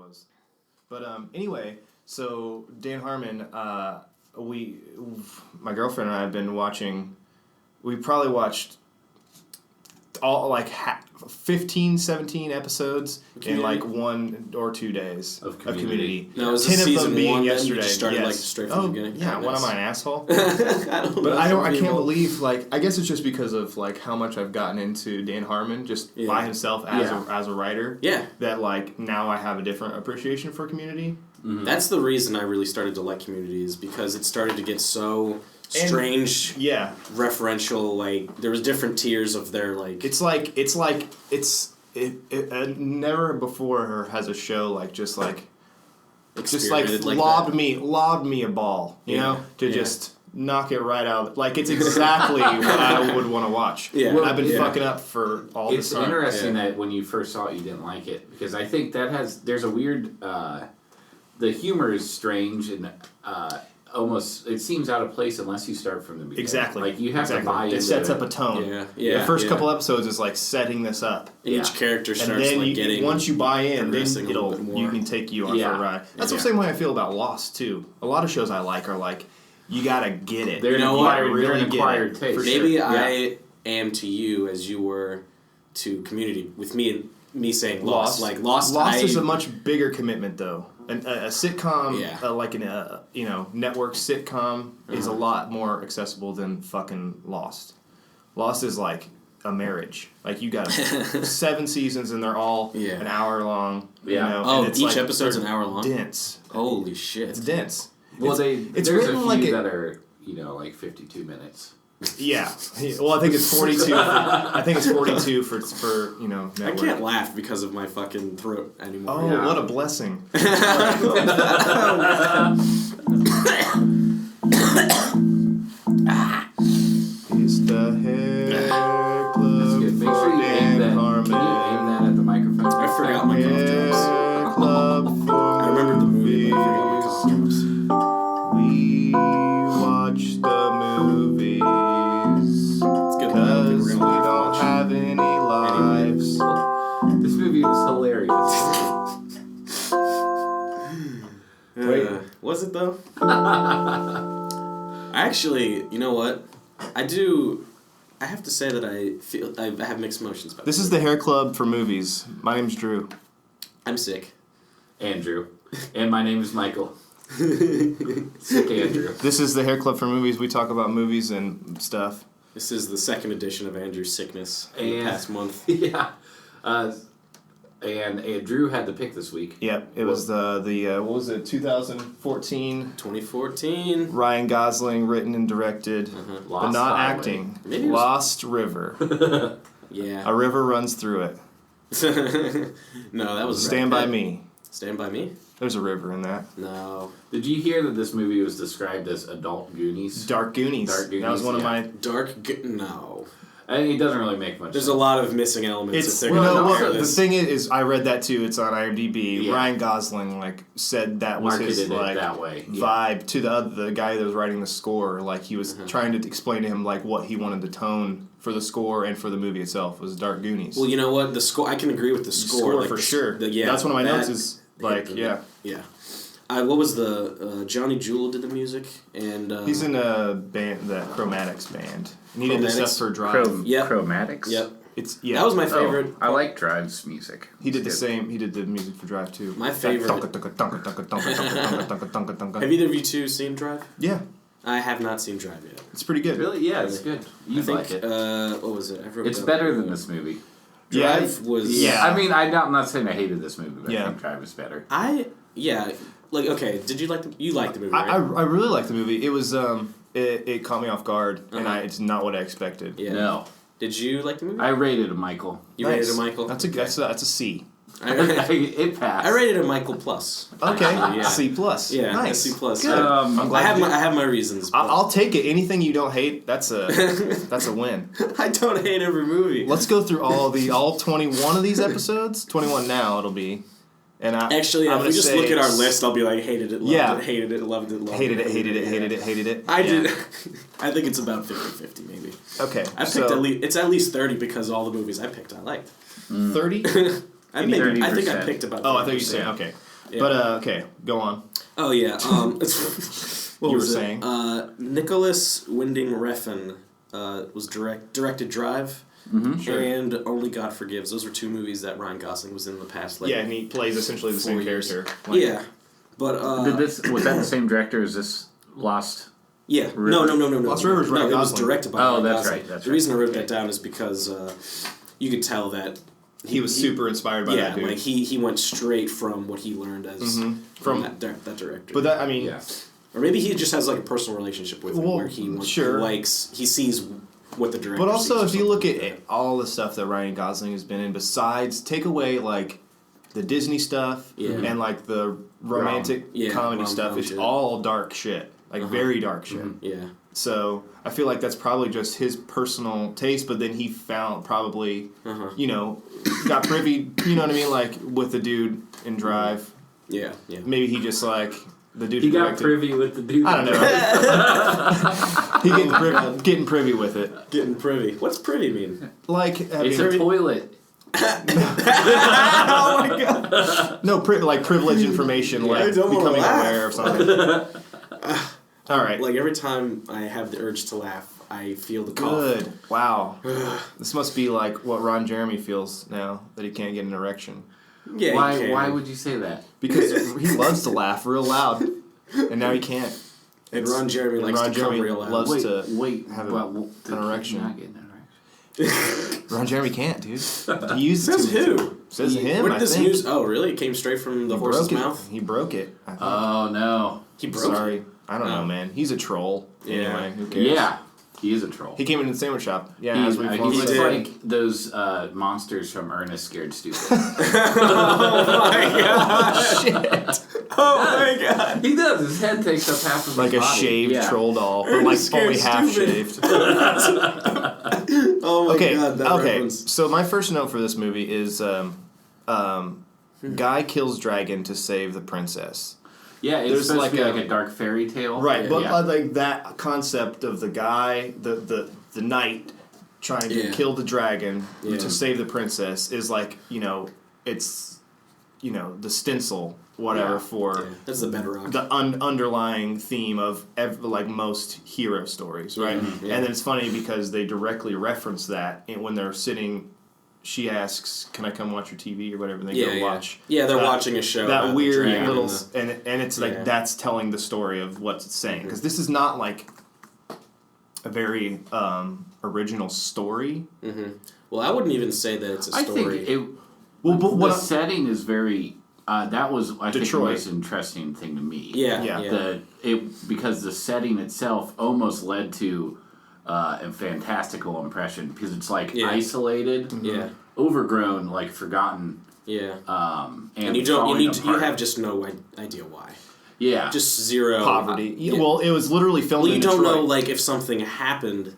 was. But anyway, so Dan Harmon, my girlfriend and I have been watching. We probably watched all 15, 17 episodes in 1 or 2 days of Community. No, it was 10 season of them being 1 yesterday. You just started straight from the beginning. Yeah, what am I, an asshole? I I can't believe I guess it's just because of how much I've gotten into Dan Harmon just by himself as a writer. Yeah. That now I have a different appreciation for Community. Mm-hmm. That's the reason I really started to like Community, is because it started to get so strange, referential. There was different tiers of their It never before has a show lobbed me a ball, just knock it right out. It's exactly what I would want to watch. Yeah. Well, I've been fucking up for all this time. It's interesting that when you first saw it, you didn't like it, because I think there's a weird. The humor is strange and almost it seems out of place unless you start from the beginning. Exactly. You have to buy into it. It sets up a tone. Yeah. The first couple episodes is setting this up. Each character starts getting. Once you buy in, then you can take you on for a ride. That's the same way I feel about Lost too. A lot of shows I like are you gotta get it. They're an acquired taste. Maybe I am to you as you were to Community with me saying Lost. Lost is a much bigger commitment though. A sitcom, network sitcom is a lot more accessible than fucking Lost. Lost is like a marriage. You got 7 seasons and they're all an hour long. Yeah. And it's each episode's an hour long? Dense. Holy shit. It's dense. Well, there's a few that are, 52 minutes. Yeah. Well, I think it's 42. I think it's 42 for network. I can't laugh because of my fucking throat anymore. Oh, what a blessing. It's the hair club. Make sure you aim that. Can you aim that at the microphone? I forgot my cough drops. I remembered the movie, but I forgot my cough drops. We watch the movies because we don't have any lives. This movie was hilarious. Wait, was it though? Actually, you know what? I have to say that I have mixed emotions about this. This is the Hair Club for movies. My name's Drew. I'm sick. Andrew. And my name is Michael. Sick Andrew. This is the Hair Club for movies. We talk about movies and stuff. This is the second edition of Andrew's sickness in the past month. Yeah. And Drew had the pick this week. Yep. It was the what was it, 2014. Ryan Gosling, written and directed, but not acting. Lost River. Yeah. A river runs through it. No, that was Stand By Me. Stand By Me? There's a river in that. No. Did you hear that this movie was described as adult Goonies? Dark Goonies. That was one of my... No. It doesn't really make much sense. There's a lot of missing elements. The thing is, I read that too. It's on IMDb. Yeah. Ryan Gosling said that was his that way. Vibe to the guy that was writing the score. He was trying to explain to him what he wanted the tone for the score and for the movie itself was Dark Goonies. Well, you know what? The score. I can agree with the score for sure. That's one of my notes. Is yeah. What was the Johnny Jewel did the music and he's in a band, the Chromatics band. And he did the stuff for Drive. Chromatics. Yep. That was my favorite. I like Drive's music. He did the same. He did the music for Drive too. My favorite. Have either of you two seen Drive? Yeah. I have not seen Drive yet. It's pretty good. Really? Yeah, it's good. You like it. What was it? It's better than this movie. Drive was... Yeah. I mean, I'm not saying I hated this movie, but I think Drive is better. Okay, did you like the movie, right? I really liked the movie. It was, it caught me off guard, and it's not what I expected. Yeah. No. Did you like the movie? I rated a Michael. You rated a Michael? That's a C. It passed. I rated a Michael plus. Okay, yeah. C plus. Yeah, nice. C plus. Good. I'm glad I have my reasons. I'll take it. Anything you don't hate, that's a win. I don't hate every movie. Let's go through all 21 of these episodes. 21 now it'll be. And if we just look at our list, I'll be like, hated it, loved it, hated it, loved it, loved hated it, hated it, hated it, hated it. I did. I think it's about 50-50 maybe. Okay. I picked it's at least 30 because all the movies I picked I liked. 30? I think I picked about 30%. Oh, I thought you were saying, okay. Yeah. But okay, go on. Oh yeah. What you was were it? saying? Nicholas Winding Refn was directed Drive. Mm-hmm, sure. And Only God Forgives. Those were two movies that Ryan Gosling was in the past. Like, and he plays essentially the same character. Like, yeah, but was that the same director as this Lost? Yeah, River? no. Lost River's Ryan Gosling. It was directed by Ryan that's Gosling. right. That's the reason I wrote that down is because you could tell that he was super inspired by that dude. Like he went straight from what he learned as from that director. But that, I mean, or maybe he just has like a personal relationship with him where he sees what the director. But also, if you look at like all the stuff that Ryan Gosling has been in, besides take away like the Disney stuff and like the romantic comedy stuff, it's all dark shit, like very dark shit. Yeah. So I feel like that's probably just his personal taste, but then he found probably, got privy, you know what I mean, like with the dude in Drive. Yeah. Maybe he just like the dude. He got privy with the dude. I don't know. He getting privy with it. Getting privy. What's privy mean? Like it's a toilet. Oh my god. No, like privileged information, like becoming aware of something. All right. Like every time I have the urge to laugh, I feel the cough. Good. Wow. This must be like what Ron Jeremy feels now that he can't get an erection. Yeah. Why would you say that? Because he loves to laugh real loud, and now he can't. And Ron Jeremy likes to come real loud. Loves to have an erection. Not get an erection. Ron Jeremy can't, dude. He used Says to. who? Says him. Where did this news? Oh, really? It came straight from the horse's mouth. He broke it. I think. Oh no. He broke it. Sorry. I don't know, man. He's a troll. Yeah. Anyway, who cares? Yeah, he is a troll. He came in the sandwich shop. Yeah, He as we looks like those monsters from Ernest Scared Stupid. Oh my god! Shit! Oh my god! He does. His head takes up half of like his a body. shaved troll doll, but like fully half shaved. Oh my god! That reference. So my first note for this movie is guy kills dragon to save the princess. Yeah, it's supposed to be like a dark fairy tale. Right, but like that concept of the guy, the knight trying to kill the dragon to save the princess is like, it's, the stencil, whatever, for... That's the bedrock. The underlying theme of most hero stories, right? Mm-hmm. Yeah. And then it's funny because they directly reference that when they're sitting... She asks, "Can I come watch your TV or whatever?" And they go watch. Yeah, they're watching a show. That weird little, and it's like that's telling the story of what it's saying, because this is not like a very original story. Mm-hmm. Well, I wouldn't even say that it's a story. I think the setting is very. That was I think the most interesting thing to me. Yeah. Because the setting itself almost led to. A fantastical impression because it's like isolated, overgrown, like forgotten, and you have just no idea why. Yeah, just zero poverty. Well, it was literally filmed. Well, you don't know like if something happened,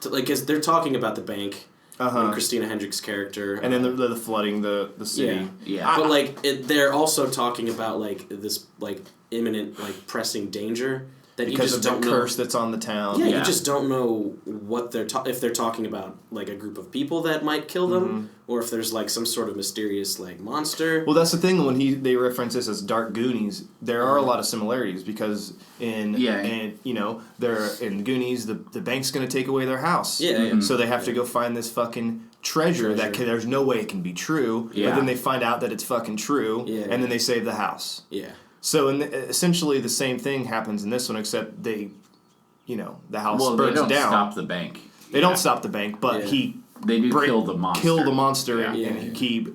because they're talking about the bank. And Christina Hendricks' character, and then the flooding the city. Yeah. But like they're also talking about like this like imminent like pressing danger. That because you just of the curse that's on the town. Yeah, you just don't know what if they're talking about like a group of people that might kill them, or if there's like some sort of mysterious like monster. Well, that's the thing when they reference this as Dark Goonies. There are a lot of similarities because in they're in Goonies. The bank's going to take away their house. So they have to go find this fucking treasure. There's no way it can be true. But then they find out that it's fucking true, and then they save the house. Yeah. So essentially the same thing happens in this one, except the house burns down. They don't stop the bank. They don't stop the bank, but they do kill the monster. Kill the monster, and he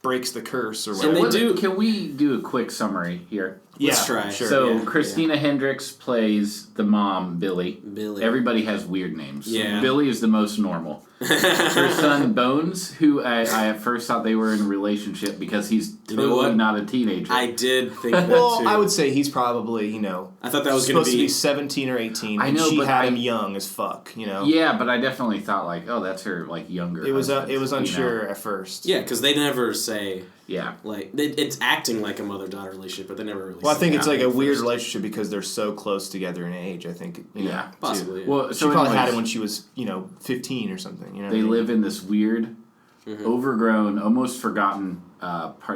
breaks the curse or whatever. And they do. Can we do a quick summary here? Let's try. Sure. So Christina Hendricks plays the mom, Billy. Everybody has weird names. Yeah. Billy is the most normal. Her son Bones, who I at first thought they were in a relationship because he's totally not a teenager. I did think that well, too. I would say he's probably I thought that was supposed to be 17 or 18. I know, and she but had him young as fuck. Yeah, but I definitely thought like, oh, that's her like younger. It was unsure at first. Yeah, because they never say. Yeah, like it's acting like a mother-daughter relationship, but they never really. Well, I think it's like a weird relationship because they're so close together in age. I think. Possibly. Well, she probably had it when she was 15 or something. They live in this weird, overgrown, almost forgotten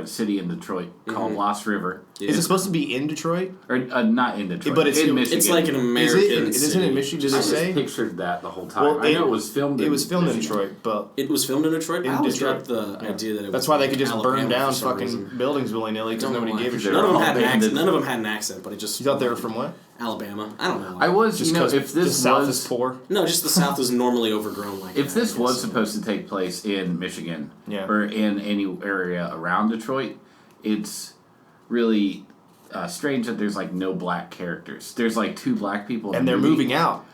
city in Detroit called Lost River. Yeah. Is it supposed to be in Detroit? Or not in Detroit, but it's in Michigan. It's like an American Isn't it in Michigan, did they say? I pictured that the whole time. Well, I know it was filmed in Michigan. In Detroit, but... It was filmed in Detroit? I always got the idea that it was That's why they could just Alabama burn down fucking buildings willy-nilly because nobody gave a shit. None of them had an accent, but it just... You thought they were from what? Alabama. I don't know. I was, just if this the South is poor. No, just the South is normally overgrown like If this was supposed to take place in Michigan, or in any area around Detroit, it's really strange that there's like no black characters. There's like 2 black people, and they're moving out.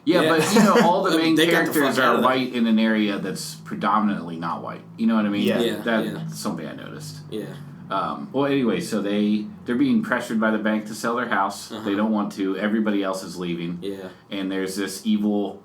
Yeah, but all the main characters are white in an area that's predominantly not white. You know what I mean? That's something I noticed. Yeah. Well, anyway, so they're being pressured by the bank to sell their house. They don't want to. Everybody else is leaving. Yeah. And there's this evil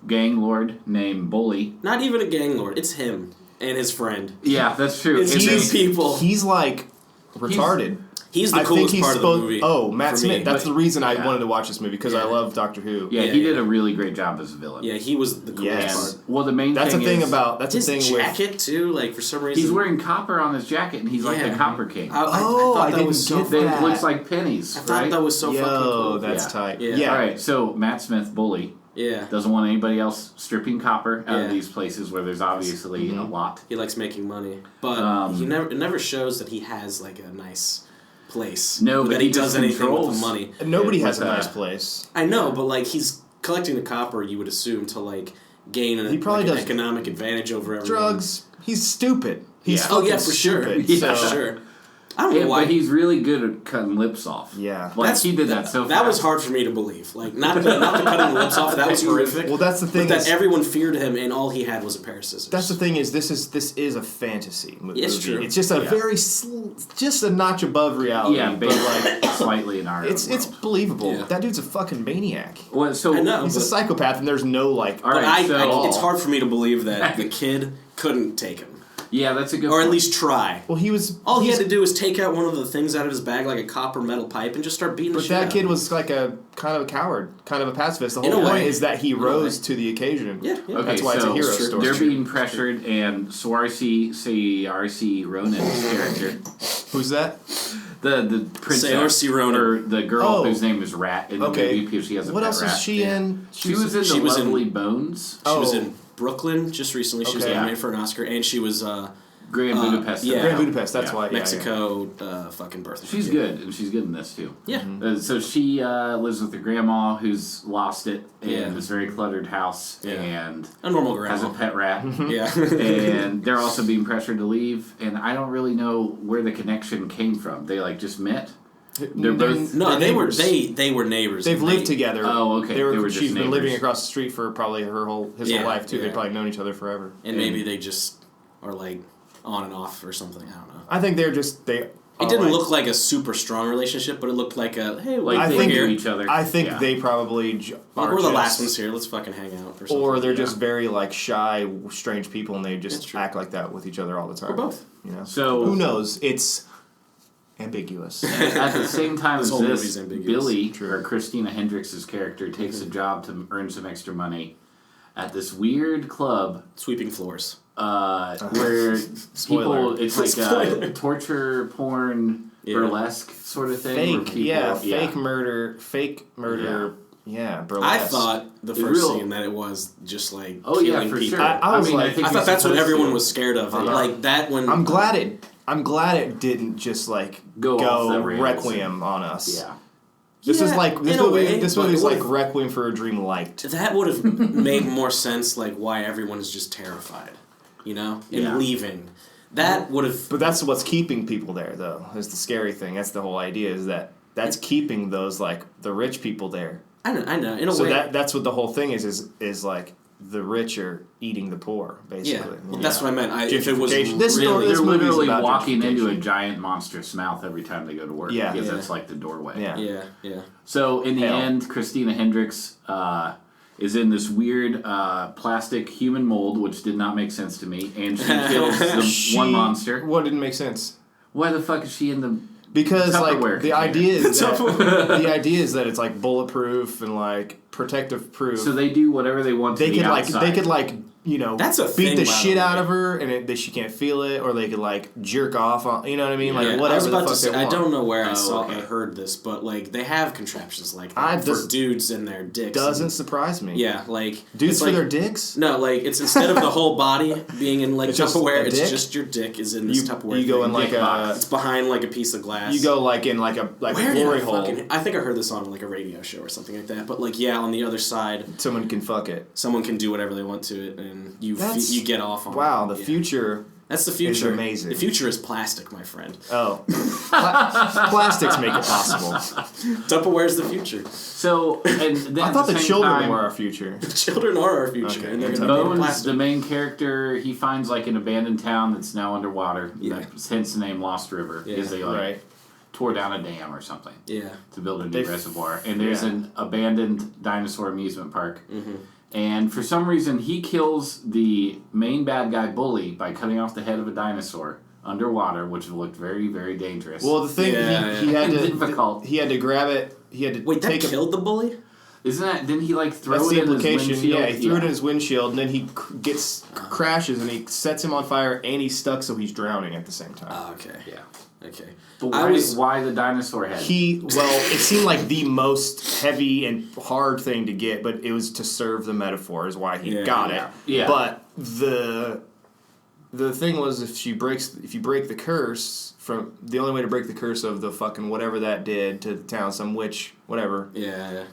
gang lord named Bully. Not even a gang lord. It's him and his friend. Yeah, that's true. It's 2 people. He's like retarded. He's the coolest part of the movie. Oh, Matt Smith. That's the reason I wanted to watch this movie, because I love Doctor Who. Yeah, he did a really great job as a villain. Yeah, he was the coolest part. Well, the main that's thing is... That's his jacket, too, like, for some reason... He's wearing copper on his jacket, and he's like the Copper King. I thought that was so... It looks like pennies, I thought that was so fucking cool. That's tight. Yeah. All right, so Matt Smith, Bully... Yeah. Doesn't want anybody else stripping copper out of these places where there's obviously a lot. He likes making money. But it never shows that he has, like, a nice... place. No, but he does anything with the money. Nobody has a nice place. I know, but like he's collecting the copper, you would assume, to like gain an economic advantage over everyone. Drugs. He's stupid. He's for sure. Yeah, for sure. I don't know why. But he's really good at cutting lips off. Yeah. Like, he did that so fast. That was hard for me to believe. Like, not the cutting the lips off, that was horrific. Well, that's the thing. But that everyone feared him, and all he had was a pair of scissors. That's the thing is, this is a fantasy movie. It's true. It's just a just a notch above reality. Yeah, but like slightly in our It's believable. Yeah. That dude's a fucking maniac. Well, so I know, he's a psychopath, and there's no like... it's hard for me to believe that the kid couldn't take him. Yeah, that's a good Or at least try. Well, he had to do was take out one of the things out of his bag, like a copper metal pipe, and just start beating the shit out. But that kid was like a kind of a coward, kind of a pacifist. The whole point is that he rose to the occasion. Yeah. Okay, that's why it's a hero story. They're being pressured, and Saoirse Ronan's character. Who's that? The princess. Saoirse Ronan. Or the girl whose name is Rat in the movie, because she has a What pet else was she in? She was in The Lovely Bones. She was in Brooklyn just recently. She was nominated for an Oscar, and she was... Grand Budapest. Grand Budapest, that's why. Mexico fucking birthday. She's good, and she's good in this too. Yeah. So she lives with her grandma, who's lost it in this very cluttered house, and a normal grandma has a pet rat. Yeah. And they're also being pressured to leave, and I don't really know where the connection came from. They like just met. They're both they were neighbors. They've lived together. Oh, okay. They were just she's neighbors. been living across the street for probably his whole life too. They've probably known each other forever. And maybe they just are like on and off or something. I don't know. I think they're just It didn't look like a super strong relationship, but it looked like a hey, like they knew each other. I think they probably we're the last ones here. Let's fucking hang out or something. Or they're just very like shy, strange people, and they just act like that with each other all the time. Or both. You know. So who knows? It's ambiguous. At the same time as this, Billy, or Christina Hendricks' character, takes a job to earn some extra money at this weird club, sweeping floors. Where people, it's like a torture porn burlesque sort of thing. Fake murder, burlesque. I thought the first scene that it was just like killing people. Sure. I thought that's what everyone was scared of. Like that when I'm glad it didn't just like go Requiem on us. Yeah. This movie is like Requiem for a Dream light. That would have made more sense, like why everyone is just terrified, and leaving. That would have. But that's what's keeping people there, though. Is the scary thing. That's the whole idea. Is that's keeping those like the rich people there. I know. In a way, so that's what the whole thing is like. The rich are eating the poor, basically. Yeah, that's what I meant. If it was they're literally walking into a giant monstrous mouth every time they go to work. Because that's like the doorway. Yeah. So in the end, Christina Hendricks is in this weird plastic human mold, which did not make sense to me, and she kills the one monster. What didn't make sense? Why the fuck is she in the? Because like the idea is that it's like bulletproof and like protective proof. So they do whatever they want to the outside. They could that's a beat thing, the shit out of her and she can't feel it, or they could like jerk off on, you know what I mean? Like whatever the fuck they want. I don't know where I heard this, but like they have contraptions like that for dudes and their dicks. Doesn't surprise me. Yeah, like dudes for like, their dicks? No, like it's instead of the whole body being in like Tupperware, it's just your dick is in this Tupperware. You go in like it's behind like a piece of glass. You go like in like a glory hole. I think I heard this on like a radio show or something like that. But like on the other side, someone can fuck it. Someone can do whatever they want to it, and you get off on it. Wow, the future. That's the future. Is amazing. The future is plastic, my friend. Oh. Plastics make it possible. Tupperware's the future. So, and then I thought the children were our future. The children are our future. Okay. And they're Bones, the main character, he finds like an abandoned town that's now underwater. Yeah. Hence the name Lost River. Because they tore down a dam or something. Yeah. To build a new reservoir. And there's an abandoned dinosaur amusement park. Mm-hmm. And for some reason, he kills the main bad guy, Bully, by cutting off the head of a dinosaur underwater, which looked very, very dangerous. Well, the thing he had to difficult. He had to grab it. He had to that killed the bully. Isn't that? Didn't he like throw That's it the in his windshield? Yeah, he threw it in his windshield, and then he crashes, and he sets him on fire, and he's stuck, so he's drowning at the same time. Oh, okay. Yeah. Okay. But why the dinosaur head? It seemed like the most heavy and hard thing to get, but it was to serve the metaphor is why he got it. Yeah. But the thing was, if you break the curse from the only way to break the curse of the fucking whatever that did to the town, some witch, whatever. Yeah.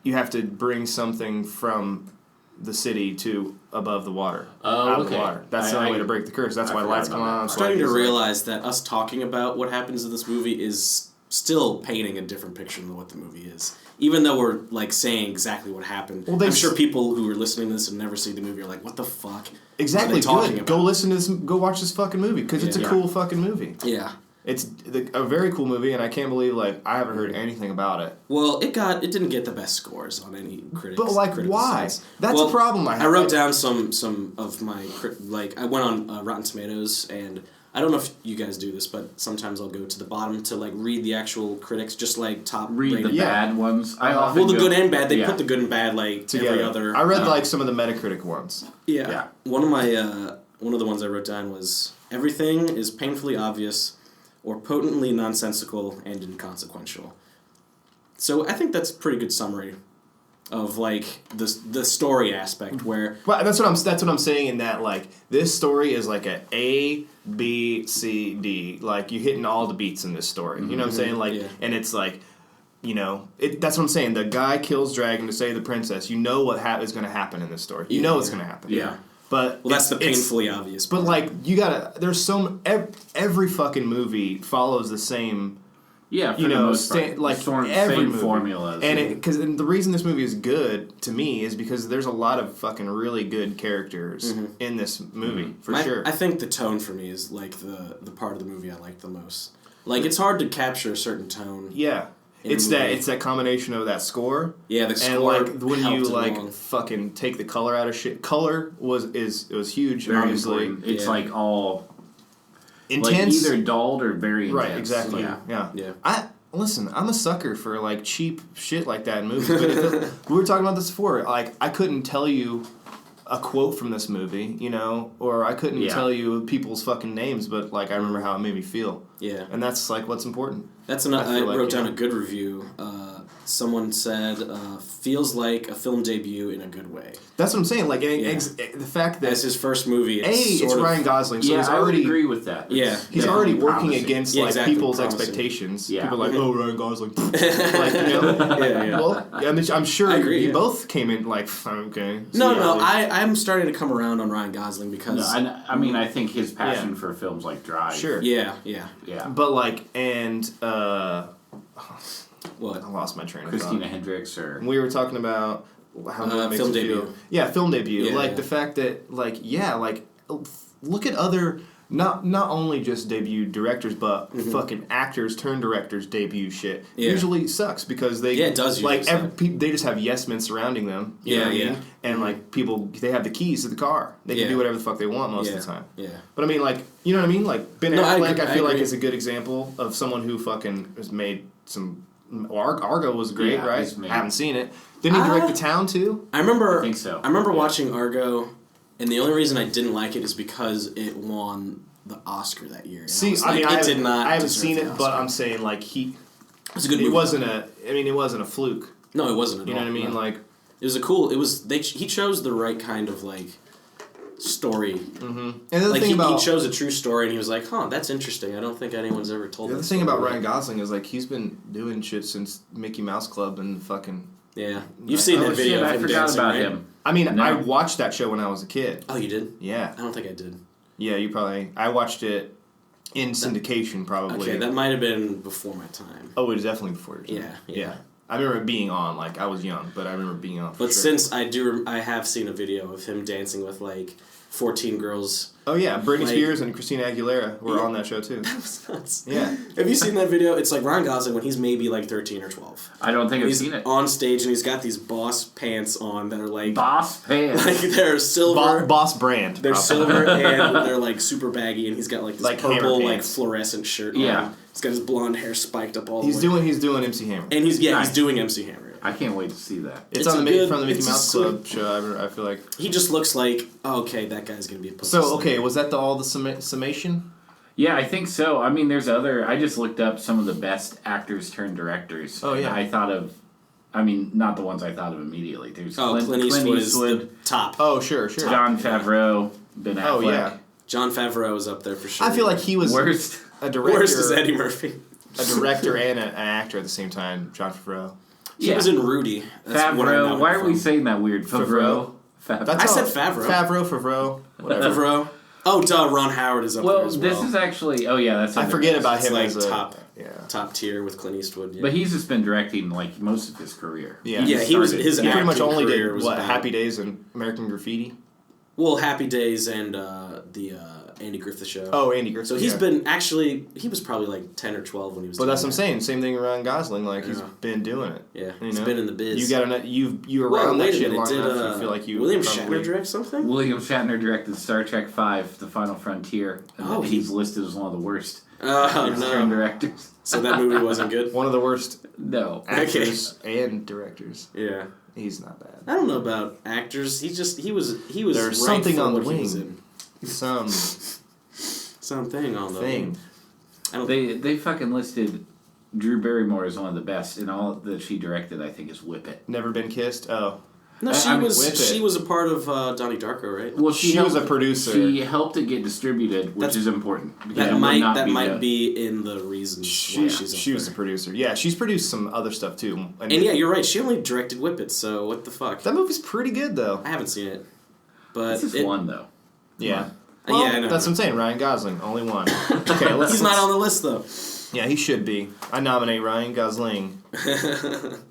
You have to bring something from the city to above the water. Out of the water. That's the only way to break the curse. That's why lights come on. I'm starting to realize that us talking about what happens in this movie is still painting a different picture than what the movie is. Even though we're like saying exactly what happened. Well, I'm sure people who are listening to this and never see the movie are like, what the fuck? Exactly. Good. Go listen to this. Go watch this fucking movie because it's a cool fucking movie. Yeah. It's a very cool movie, and I can't believe I haven't heard anything about it. Well, it didn't get the best scores on any critics. But why? Sites. That's a problem I have. I wrote down some of my I went on Rotten Tomatoes, and I don't know if you guys do this, but sometimes I'll go to the bottom to read the actual critics, just top read the bad ones. I often the good and bad. They put the good and bad together. Every other. I read some of the Metacritic ones. Yeah. One of the ones I wrote down was everything is painfully obvious, or potently nonsensical and inconsequential. So I think that's a pretty good summary of the story aspect where. Well, that's what I'm saying in that this story is a A, B, C, D. You're hitting all the beats in this story. You know what I'm saying? And it's that's what I'm saying. The guy kills Dragon to save the princess. You know what is going to happen in this story. You know what's going to happen. Yeah. But that's the painfully obvious part. But you gotta. There's every fucking movie follows the same. Yeah, for the most part. Every same movie. Formulas. And the reason this movie is good to me is because there's a lot of fucking really good characters in this movie for sure. I think the tone for me is the part of the movie I like the most. It's hard to capture a certain tone. Yeah. It's that combination of that score. Yeah, the score. And when you fucking take the color out of shit. Color was huge. Very obviously, important. It's all intense, either dulled or very intense. Right, exactly. Yeah. I'm a sucker for cheap shit like that in movies. But we were talking about this before. I couldn't tell you a quote from this movie, or I couldn't tell you people's fucking names, but I remember how it made me feel. Yeah. And that's what's important. That's I wrote down a good review. Someone said, feels like a film debut in a good way. That's what I'm saying. The fact that it's his first movie. It's Ryan Gosling, so I would agree with that. Yeah, he's already working against people's expectations. Yeah. People are oh, Ryan Gosling. Yeah. Well, I'm sure you both came in okay. No, I'm starting to come around on Ryan Gosling because I think his passion for films like Drive. Sure. Yeah. But what? I lost my train of thought. Christina Hendricks we were talking about how film debut. Yeah, film debut. The fact that look at other not only just debut directors but fucking actors turned directors debut shit. Yeah. Usually sucks because they it does they just have yes men surrounding them. You know what I mean? And people they have the keys to the car. They can do whatever the fuck they want most of the time. Yeah. But I mean you know what I mean? Ben Affleck I feel is a good example of someone who fucking has made some. Argo was great, right? I haven't seen it. Didn't he direct The Town too? I remember. I think so. I remember watching Argo, And the only reason I didn't like it is because it won the Oscar that year. And See, I haven't seen it, but I'm saying like it was a good movie. It wasn't a fluke. No, it wasn't at all. You know what I mean? No. Like he chose the right kind of like story. Mm-hmm. And the like thing he chose a true story, and he was like, "Huh, that's interesting. I don't think anyone's ever told." The thing about Ryan Gosling is like he's been doing shit since Mickey Mouse Club and fucking. Yeah, you've seen that video. I forgot about him. I mean, I watched that show when I was a kid. Oh, you did? Yeah. I don't think I did. Yeah, you probably. I watched it in syndication, probably. Okay, that might have been before my time. Oh, it was definitely before your time. Yeah. I remember it being on. Like I was young, but I remember being on. But since I have seen a video of him dancing with like 14 girls. Oh yeah, Britney Spears and Christina Aguilera were on that show too. That was nuts. Yeah. Have you seen that video? It's like Ryan Gosling when he's maybe like 13 or 12. I don't think I've seen it. On stage and he's got these Boss pants on that are like Boss pants. Like they're silver. Boss brand. They're silver and they're like super baggy, and he's got like this like purple like fluorescent shirt on. Yeah. He's got his blonde hair spiked up all the way. He's doing MC Hammer. And he's doing MC Hammer. I can't wait to see that. It's on from the Mickey Mouse Club show. I feel like he just looks like okay, that guy's gonna be a pussy. So okay, was that all the summation? Yeah, I think so. I mean, there's I just looked up some of the best actors turned directors. Oh yeah. I thought of, I mean, not the ones I thought of immediately. There's Clint Eastwood is the top. Oh sure. John Favreau, Ben Affleck. Oh yeah. John Favreau is up there for sure. I feel like he was worst. A director. Worst is Eddie Murphy. A director and an actor at the same time. John Favreau. He was in Rudy. Favreau. Why are we saying that weird? Favreau. I said Favreau. Favreau. Whatever. Favreau. Oh, duh. Ron Howard is up there as well. This is actually. Oh yeah, that's. I forget about him like as top tier with Clint Eastwood. Yeah. But he's just been directing like most of his career. Yeah. Yeah. He pretty much only did Happy Days and American Graffiti. Well, Happy Days and the Andy Griffith Show. Oh, Andy Griffith. So he's been he was probably like 10 or 12 when he was. But that's what I'm saying. Same thing around Gosling. Like he's been doing it. Yeah, he's been in the biz. You were around that shit long enough. You feel like you. William Shatner direct something? William Shatner directed Star Trek V: The Final Frontier. And he's listed as one of the worst directors. So that movie wasn't good. One of the worst. No. Actors and directors. Yeah. He's not bad. I don't know about actors. He was. There's something on the wing. Something on the thing. They fucking listed Drew Barrymore as one of the best, and all that she directed, I think, is Whip It. Never Been Kissed. Oh. No, she was a part of Donnie Darko, right? Well, she was a producer. She helped it get distributed, which is important. That might be in the reasons why she was a producer. Yeah, she's produced some other stuff too. And yeah, you're right. She only directed Whip It, so what the fuck? That movie's pretty good though. I haven't seen it, but this is one though. Yeah. Well, yeah, I know. That's what I'm saying. Ryan Gosling, only one. Okay, he's not on the list though. Yeah, he should be. I nominate Ryan Gosling.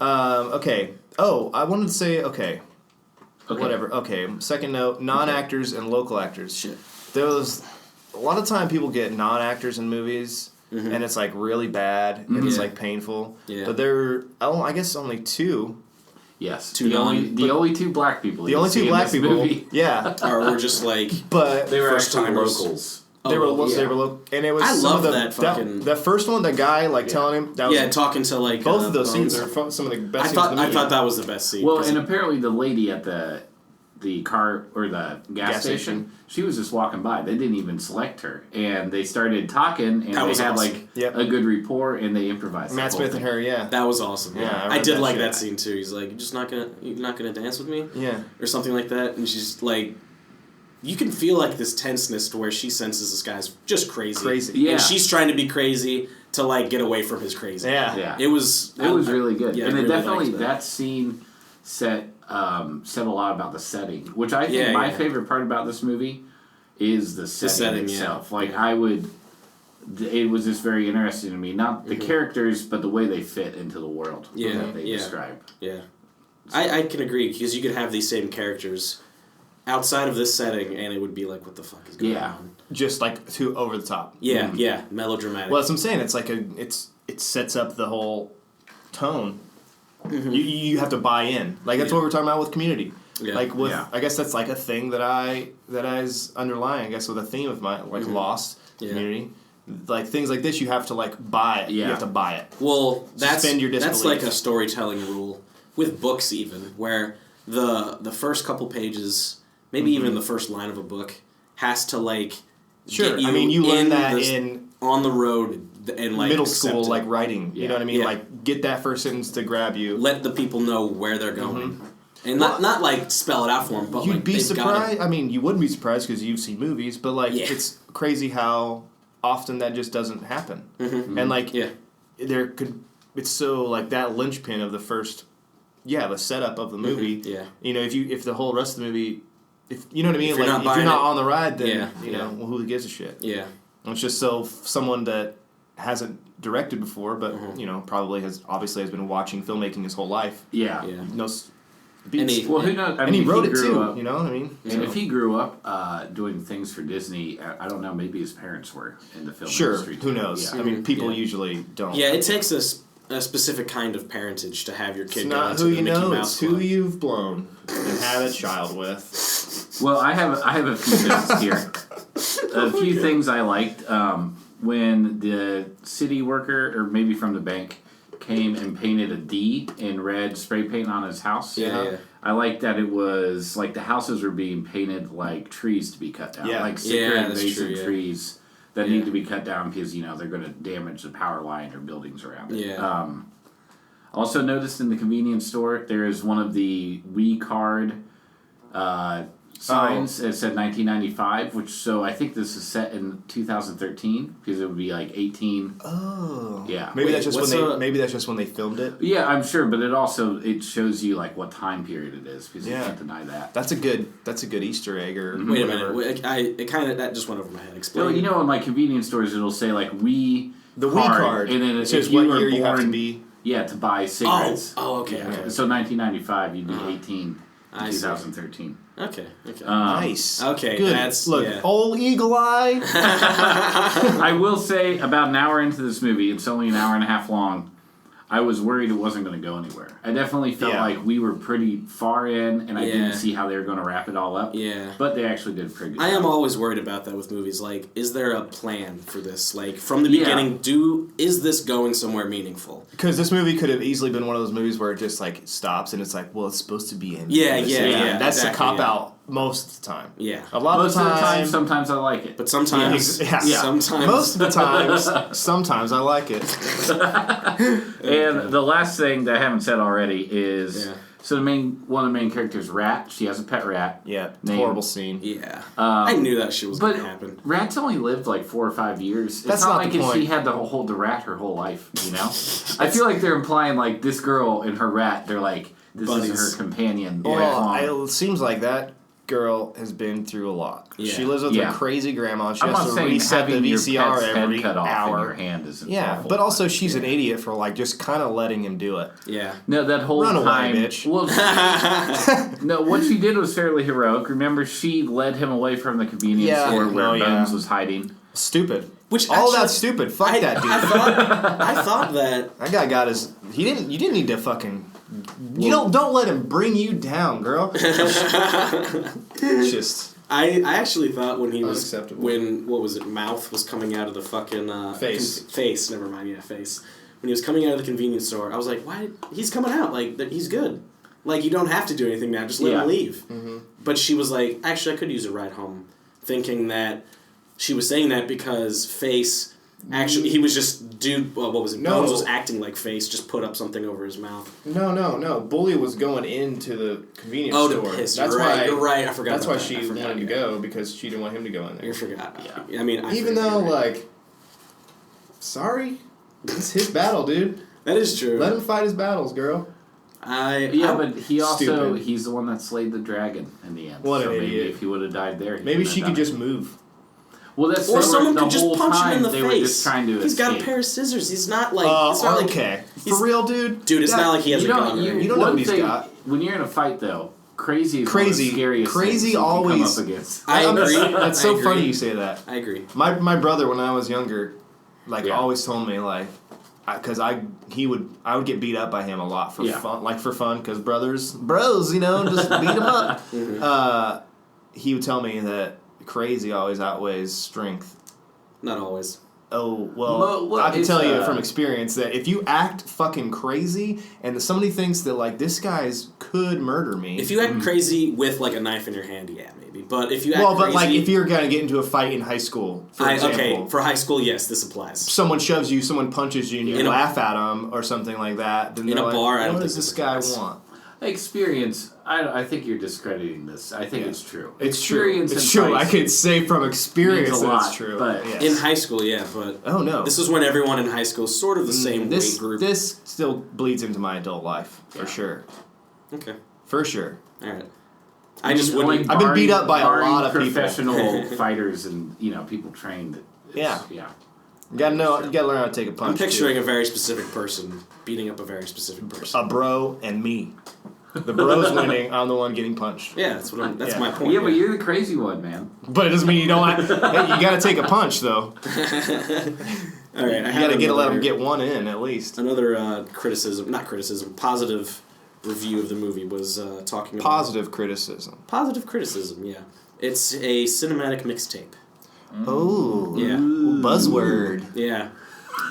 Okay. Oh, I wanted to say okay. Whatever. Okay. Second note: non-actors and local actors. Shit. A lot of time people get non-actors in movies, and it's like really bad, and it's like painful. Yeah. But I guess only two. Yes. The only two black people. The only two black people. Movie. Yeah. Or just like. But they were actually locals. They were local, and it was. I love that fucking. The first one, the guy telling him that was talking to like both of those scenes are some of the best. I thought that was the best scene. Well, and apparently the lady at the car or the gas station, she was just walking by. They didn't even select her, and they started talking, and they had awesome. A good rapport, and they improvised. Matt Smith and her, that was awesome. Yeah, I did like that scene too. He's like, you're not gonna dance with me, or something like that, and she's like. You can feel like this tenseness to where she senses this guy's just crazy. Yeah. And she's trying to be crazy to like get away from his crazy. Yeah. It was really good. Yeah, and it really definitely that scene said a lot about the setting, which I think my favorite part about this movie is the setting itself. Like it was just very interesting to me. Not the characters, but the way they fit into the world that they describe. Yeah. I can agree, because you could have these same characters outside of this setting, and it would be like, what the fuck is going on? Just like too over the top. Yeah, melodramatic. Well, that's what I'm saying. It's like it sets up the whole tone. Mm-hmm. You have to buy in. Like that's what we're talking about with Community. Yeah. Like with I guess that's like a thing that is underlying. I guess with a theme of my Lost Community. Like things like this, you have to like buy it. Yeah. You have to buy it. Well, that's that's like a storytelling rule with books, even where the first couple pages maybe even the first line of a book, has to like sure. get you I mean, you learn that on the road and like middle school, like writing. You know what I mean? Like get that first sentence to grab you. Let the people know where they're going, and not like spell it out for them. But you'd like, be surprised. I mean, you wouldn't be surprised because you've seen movies, but like it's crazy how often that just doesn't happen. And like there could. It's so like that linchpin of the first, the setup of the movie. You know, if the whole rest of the movie, if you know what I mean, if you're not on the ride, then you know, well, who gives a shit? Yeah, and it's just so someone that hasn't directed before, but you know, probably has been watching filmmaking his whole life. Knows beats. Who knows? I mean, and he wrote it too. Up, you know what I mean? And if he grew up doing things for Disney, I don't know. Maybe his parents were in the film industry. Who knows? I mean, people usually don't. Yeah, it takes a specific kind of parentage to have your kid it's go not into who the you Mickey know, Mouse it's Club. who you've blown and had a child with. Well, I have a few things here. A few things I liked when the city worker, or maybe from the bank, came and painted a D in red spray paint on his house. I liked that it was like the houses were being painted like trees to be cut down, like sicker invasive trees. That need to be cut down because, you know, they're going to damage the power line or buildings around it. Also noticed in the convenience store, there is one of the Wii card signs that said 1995, so I think this is set in 2013 because it would be like 18. Oh. Yeah. Maybe that's just when they filmed it. Yeah, I'm sure, but it shows you like what time period it is because you can't deny that. That's a good Easter egg or Wait a minute. That just went over my head. Explain. Well, you know, in like convenience stores, it'll say like Wii card, and then it says what year you have to be. Yeah, to buy cigarettes. Oh, okay. So 1995, you'd be 18. 2013. Okay. Nice. Okay. Good. Old Eagle Eye. I will say, about an hour into this movie, it's only an hour and a half long. I was worried it wasn't going to go anywhere. I definitely felt like we were pretty far in, and I didn't see how they were going to wrap it all up. Yeah. But they actually did pretty good. I am always worried about that with movies. Like, is there a plan for this? Like, from the beginning, is this going somewhere meaningful? Because this movie could have easily been one of those movies where it just, like, stops, and it's like, well, it's supposed to be in. Yeah. That's the cop-out most of the time. Yeah. Most of the time, sometimes I like it. But sometimes... Sometimes... Most of the times, sometimes I like it. And the last thing that I haven't said already is... So one of the main characters, Rat, she has a pet rat. Yeah, horrible scene. Yeah. I knew that shit was going to happen. Rat's only lived like 4 or 5 years. That's not like the point. She had to hold the rat her whole life, you know? I feel like they're implying like this girl and her rat, they're like, this is her companion. Well, it seems like that girl has been through a lot. Yeah. She lives with her crazy grandma. She has to reset the VCR every hour. Your hand isn't awful, but also she's an idiot for like just kind of letting him do it. Yeah. No, that whole time. Run away, bitch. Well, no, what she did was fairly heroic. Remember, she led him away from the convenience store where Bones was hiding. Stupid. All that's stupid. Fuck that dude. I thought that guy got his. You didn't need to fucking. Don't let him bring you down, girl. It's just. I actually thought when he was Mouth was coming out of the fucking face. Never mind, face. When he was coming out of the convenience store, I was like, why? He's coming out like he's good. Like you don't have to do anything now. Just let him leave. Mm-hmm. But she was like, actually, I could use a ride home, thinking that she was saying that because Face. Actually, he was just what was it? Bones was acting like Face, just put up something over his mouth. No. Bully was going into the convenience store. To piss. You're right. I forgot. That's why she wanted to go because she didn't want him to go in there. You forgot. Yeah. I mean, sorry, it's his battle, dude. That is true. Let him fight his battles, girl. But he also he's the one that slayed the dragon in the end. What an idiot! If he would have died there, maybe she could just move. Well, that's or someone could just punch him in the face. Were just trying to He's got a pair of scissors. He's not like. It's not okay. For real, dude. Dude, it's not like he has a gun. You don't know what he's got. When you're in a fight, though, crazy is one of the scariest things you always can come up against. I agree. That's so funny you say that. I agree. My brother, when I was younger, always told me because I would get beat up by him a lot for fun, because bros, just beat him up. Mm-hmm. He would tell me that crazy always outweighs strength. Not always. Oh, well, I can tell you from experience that if you act fucking crazy and somebody thinks that, like, this guy's could murder me. If you act crazy with, like, a knife in your hand, yeah, maybe. But if you act crazy... Well, but, like, if you're going to get into a fight in high school, for example... Okay, for high school, yes, this applies. Someone shoves you, someone punches you, and you laugh at them or something like that. Then in a bar, I don't think what does this guy want? Experience. I think you're discrediting this. I think it's true. It's true. It's true. I could say from experience that it's true. But in high school, but oh no, this is when everyone in high school is sort of the same weight group. This still bleeds into my adult life for sure. Okay, for sure. All right. I just wouldn't. I've been beat up by a lot of professional fighters and people trained. Yeah. You gotta know. You gotta learn how to take a punch. I'm picturing a very specific person beating up a very specific person. A bro and me. The bro's winning. I'm the one getting punched. Yeah, that's what. That's my point. Yeah, but you're the crazy one, man. But it doesn't mean you don't. Hey, you gotta take a punch though. All right, you gotta let them get one in at least. Another positive review of the movie was talking about positive criticism. Positive criticism, yeah. It's a cinematic mixtape. Oh, yeah, buzzword. Yeah.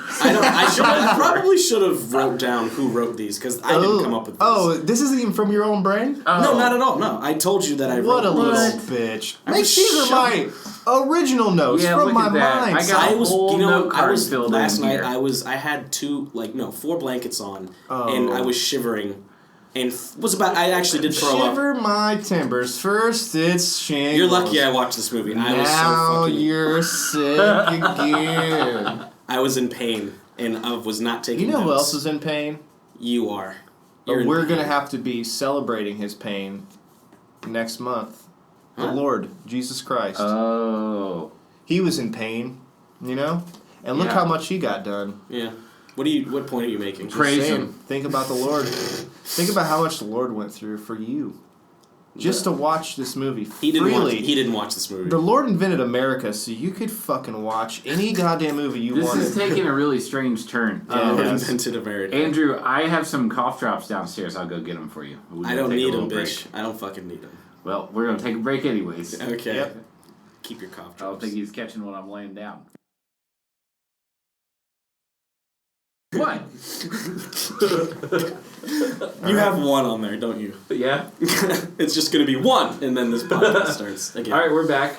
I probably should have wrote down who wrote these because I didn't come up with this. Oh, this isn't even from your own brain? Oh. No, not at all. No, I told you that I wrote. What a little bitch! These are my original notes from my mind. I was last night. I had 4 blankets on, and I was shivering. And I actually did throw up. Shiver my timbers. First it's shingles. You're lucky I watched this movie. Now you're sick again. I was in pain, and I was not taking notes. Who else is in pain? You are. We're going to have to be celebrating his pain next month. Huh? The Lord, Jesus Christ. Oh. He was in pain, And look how much he got done. Yeah. What point are you making? Praise him. Think about the Lord. Think about how much the Lord went through for you. Just to watch this movie freely. He didn't watch this movie. The Lord invented America so you could fucking watch any goddamn movie you wanted. This is taking a really strange turn. Invented America. Andrew, I have some cough drops downstairs. I'll go get them for you. I don't need them, bitch. I don't fucking need them. Well, we're going to take a break anyways. Okay. Yep. Keep your cough drops. I don't think he's catching when I'm laying down. What? You have one on there, don't you? Yeah. It's just going to be one, and then this podcast starts again. All right, we're back.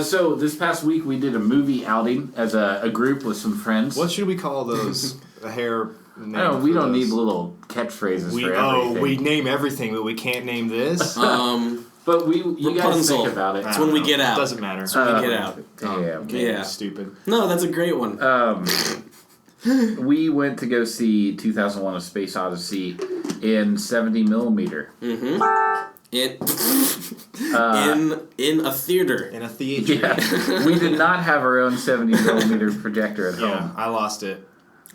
So this past week we did a movie outing as a group with some friends. What should we call those? A hair name? I don't know, we don't need little catchsphrases for everything. We name everything, but we can't name this? But you guys think about it. It's when we get out. Doesn't matter. It's when we get out. Yeah. Stupid. No, that's a great one. We went to go see 2001: A Space Odyssey in 70mm. Mm-hmm. In a theater. In a theater. Yeah. We did not have our own 70mm projector at home. Yeah, I lost it.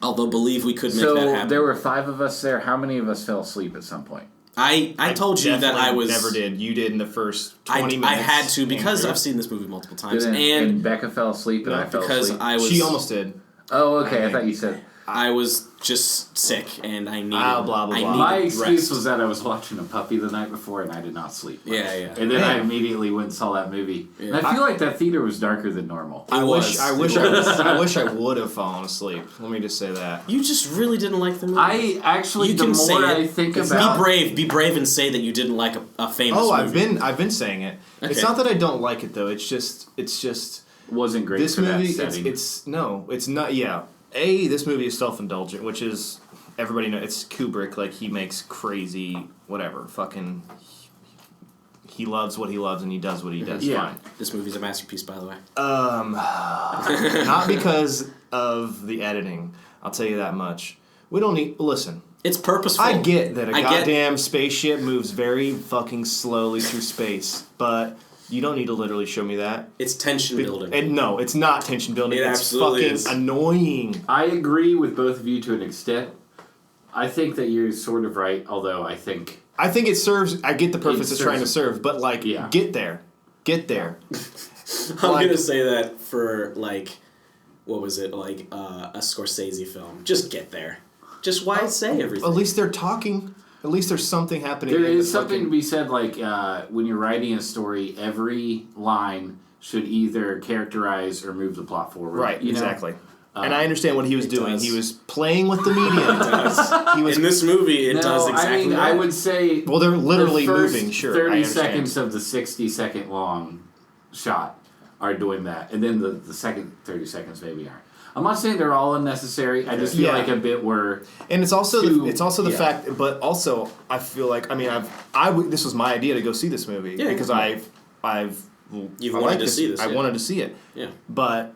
Although believe we could make that happen. So there were 5 of us there. How many of us fell asleep at some point? I told you that I was... never did. You did in the first 20 minutes. I had to because I've seen this movie multiple times. And Becca fell asleep and I fell asleep. She almost did. Oh, okay. I thought you said... I was just sick, and I needed. Blah blah blah. My excuse was that I was watching a puppy the night before, and I did not sleep much. Yeah. And then I immediately went and saw that movie. Yeah. And I feel like that theater was darker than normal. I wish I would have fallen asleep. Let me just say that. You just really didn't like the movie. I actually, the more I think about, be brave, and say that you didn't like a famous. Oh, movie. I've been saying it. Okay. It's not that I don't like it though. It's just wasn't great. This for movie, that setting. it's not. Yeah. This movie is self-indulgent, which is, everybody knows, it's Kubrick, like, he makes crazy, whatever, fucking, he loves what he loves and he does what he does, fine. This movie's a masterpiece, by the way. Not because of the editing, I'll tell you that much. We don't need, listen. It's purposeful. I get that a goddamn spaceship moves very fucking slowly through space, but... You don't need to literally show me that. It's tension building. And no, it's not tension building. It's fucking annoying. I agree with both of you to an extent. I think that you're sort of right, although I think it serves... I get the purpose it's trying to serve, but, get there. Get there. I'm going to say that for, what was it, a Scorsese film. Just get there. Just why say everything? At least they're talking... At least there's something happening. There is something to be said, when you're writing a story, every line should either characterize or move the plot forward. Right, exactly. And I understand what he was doing. He was playing with the medium. He was in this movie. It does exactly. I would say. Well, they're literally the first moving. Sure, 30 seconds of the 60-second long shot are doing that, and then the second 30 seconds maybe aren't. I'm not saying they're all unnecessary. I just feel like a bit were. And it's also the fact, but also I feel like this was my idea to go see this movie because You've wanted to see this. I wanted to see it. Yeah, but.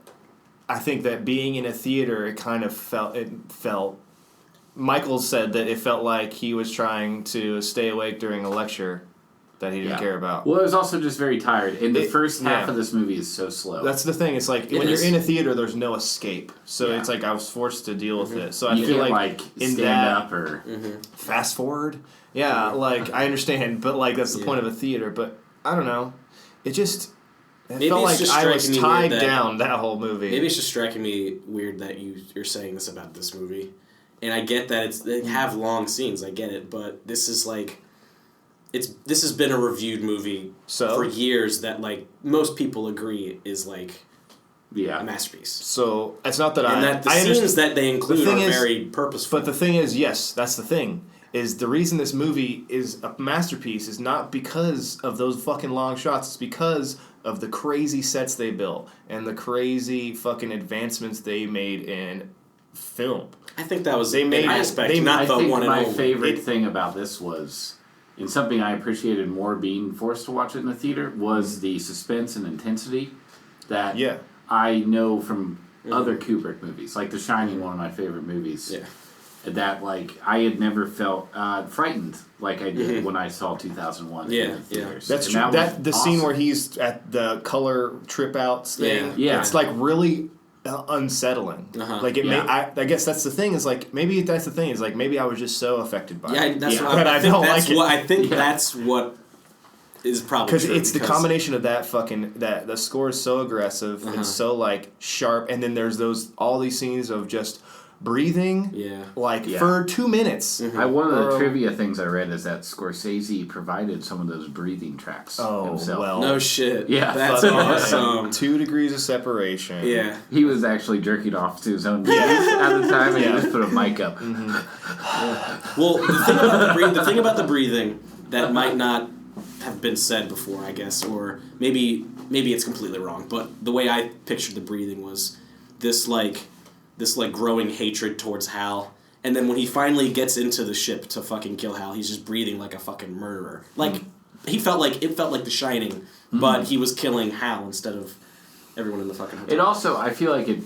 I think that being in a theater, it kind of felt. Michael said that it felt like he was trying to stay awake during a lecture that he didn't care about. Well, it was also just very tired. And the first half of this movie is so slow. That's the thing. It's like when you're in a theater, there's no escape. So it's like I was forced to deal with it. So I feel like in stand up or fast forward. Yeah, like I understand, but like that's the point of a theater. But I don't know. It just. It felt like I was tied down that whole movie. Maybe it's just striking me weird that you're saying this about this movie. And I get that they have long scenes, I get it, but this is like this has been a reviewed movie for years that like most people agree is like a masterpiece. So it's not that the scenes that they include are very purposeful. But the thing is, yes, that's the thing. Is the reason this movie is a masterpiece is not because of those fucking long shots. It's because of the crazy sets they built and the crazy fucking advancements they made in film. I think that was my favorite thing about this was, and something I appreciated more being forced to watch it in the theater, was the suspense and intensity that I know from other Kubrick movies, like The Shining, one of my favorite movies. Yeah. That like I had never felt frightened like I did when I saw 2001 in the theaters. That's true. The scene where he's at the color trip outs thing, it's like really unsettling. Like it I guess that's the thing. Is like maybe that's the thing. Is like maybe I was just so affected by it. That's what I don't like it. I think that's what is probably because it's the combination of that the score is so aggressive and so like sharp, and then there's all these scenes of just breathing for 2 minutes. One of the trivia things I read is that Scorsese provided some of those breathing tracks himself. Well, no shit. Yeah. That's awesome. 2 degrees of separation. Yeah. He was actually jerking off to his own voice at the time, and he just put a mic up. Well, the thing about the breathing that might not have been said before, I guess, or maybe it's completely wrong, but the way I pictured the breathing was this growing hatred towards Hal, and then when he finally gets into the ship to fucking kill Hal, he's just breathing like a fucking murderer. Like it felt like The Shining, but he was killing Hal instead of everyone in the fucking hotel. It also, I feel like it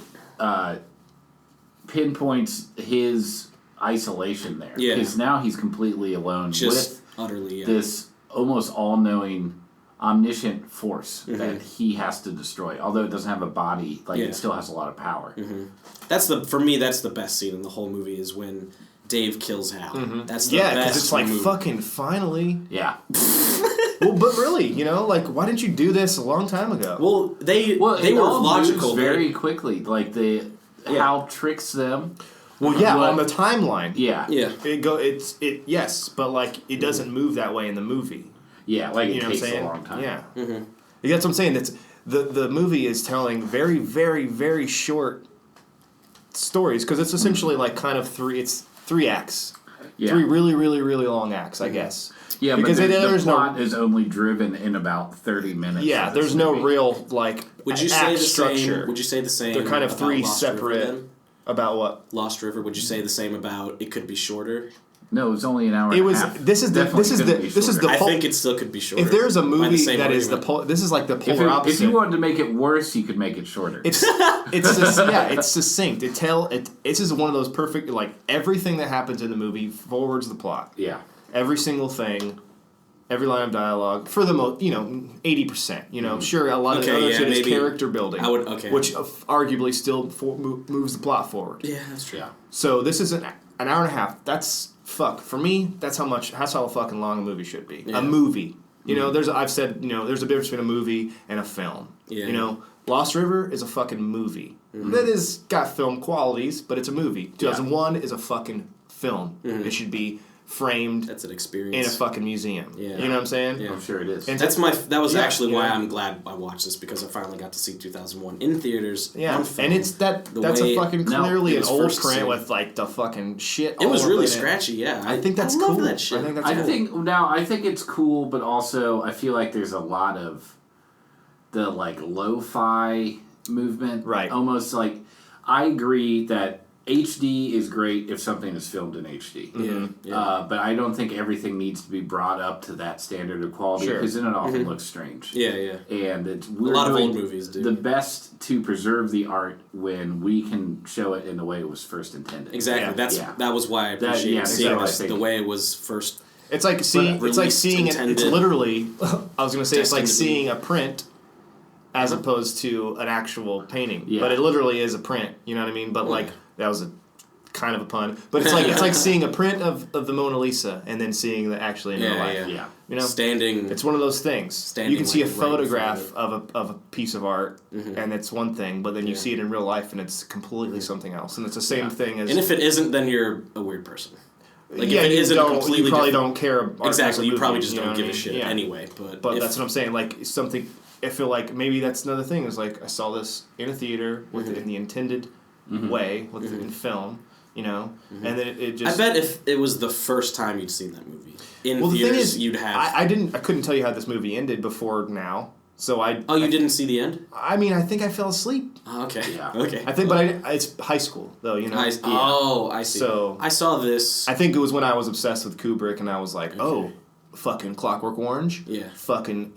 pinpoints his isolation there. Yeah, because now he's completely alone with utterly this almost all-knowing, omniscient force that he has to destroy. Although it doesn't have a body, it still has a lot of power. For me, that's the best scene in the whole movie is when Dave kills Hal. That's the best. Yeah, because it's like fucking finally. Yeah. Well, but really, like, why didn't you do this a long time ago? Well, they were logical very quickly. Like Hal tricks them. Well, on the timeline. Yeah. Yes, but like it doesn't move that way in the movie. Yeah, like it takes a long time. Yeah. That's what I'm saying. That's the movie is telling very, very, very short stories because it's essentially like kind of 3 acts. Yeah. 3 really, really, really long acts, I guess. Yeah, because the plot is only driven in about 30 minutes. Yeah, there's no real like would you say the structure. Would you say the same? They're kind of 3 separate. About what? Lost River. Would you say the same about it could be shorter? No, it was only an hour and a half. This is the I think it still could be shorter. If there's a movie that is this is like the polar opposite. If you wanted to make it worse, you could make it shorter. It's succinct. This is one of those perfect, like, everything that happens in the movie forwards the plot. Yeah. Every single thing, every line of dialogue, for the most, 80%. Sure, a lot of the other shit is character building, which arguably still moves the plot forward. Yeah, that's true. Yeah. So this is an hour and a half. That's for me. That's how fucking long a movie should be. Yeah. A movie. I've said there's a difference between a movie and a film. Yeah. Lost River is a fucking movie. That is got film qualities, but it's a movie. 2001 is a fucking film. It should be framed. That's an experience in a fucking museum. Yeah. You know what I'm saying? Yeah, I'm sure it is. And that was actually why I'm glad I watched this, because I finally got to see 2001 in theaters. Yeah, on film, and it's that's a fucking clearly an old print with like the fucking shit. It was really scratchy. Yeah, I think that's cool. That shit. I think it's cool, but also I feel like there's a lot of the like lo-fi movement. Right. Almost like I agree that HD is great if something is filmed in HD. Mm-hmm. Yeah. But I don't think everything needs to be brought up to that standard of quality because then it often looks strange. Yeah, yeah. And a lot of old movies do. The best to preserve the art when we can show it in the way it was first intended. Exactly. That was why I appreciated seeing this the way it was first. It's like seeing it. It's literally. I was going to say it's like seeing a print as opposed to an actual painting. Yeah. But it literally is a print. You know what I mean? But like. That was a kind of a pun, but it's like seeing a print of the Mona Lisa and then seeing that actually in real life. Yeah. You know, standing. It's one of those things. You can see a photograph of a piece of art, and it's one thing, but then you see it in real life, and it's completely something else. And it's the same thing as. And if it isn't, then you're a weird person. Like if it isn't completely, you probably don't care. Exactly, you probably just don't give a shit anyway. But that's what I'm saying. Like something, I feel like maybe that's another thing. Is like I saw this in a theater with it in the intended. Way with in film, you know, and then it just. I bet if it was the first time you'd seen that movie in the theaters, thing is, you'd have. I couldn't tell you how this movie ended before now, so I. Oh, you didn't see the end? I mean, I think I fell asleep. Oh, okay. Yeah. Okay. I think, but it's high school though, you know. I see. So I saw this. I think it was when I was obsessed with Kubrick, and I was like, oh, fucking Clockwork Orange. Yeah. Fucking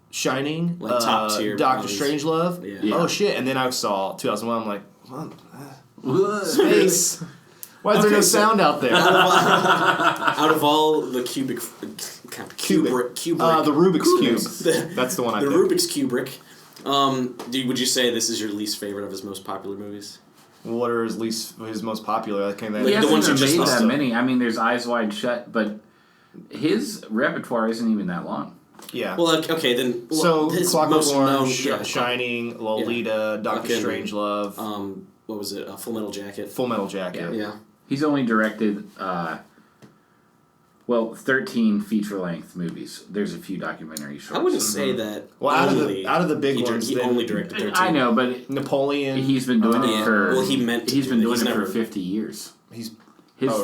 Shining. Like top tier. Doctor Strangelove. Yeah. Oh shit! And then I saw 2001. I'm like. Space. Why is there no sound out there? Out of all the Kubrick, the Rubik's Cube. That's the one I picked. Rubik's Kubrick. Would you say this is your least favorite of his most popular movies? What are his most popular? He hasn't made that many. I mean, there's Eyes Wide Shut, but his repertoire isn't even that long. Yeah. Well, okay, then. So, Clockwork Orange, Shining, Lolita, Doctor Strangelove. What was it? Full Metal Jacket. Full Metal Jacket. Yeah. He's only directed, 13 feature-length movies. There's a few documentary shorts. I wouldn't say that. Well, out of the big ones, he only directed 13. I know, but Napoleon. He's been doing it for. Well, he's been doing it for 50 years. His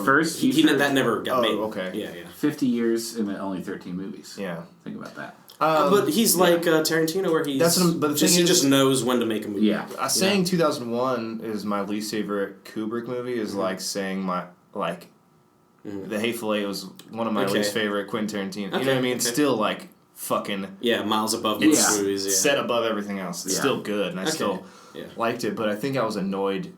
first feature. That never got made. Okay. Yeah. 50 years and only 13 movies. Yeah. Think about that. But he's like Tarantino, where he just knows when to make a movie. Yeah. Saying 2001 is my least favorite Kubrick movie is like saying The Hateful Eight was one of my least favorite Quentin Tarantino. You know what I mean? It's still like fucking miles above most movies. Yeah. Set above everything else. It's still good, and I still liked it. But I think I was annoyed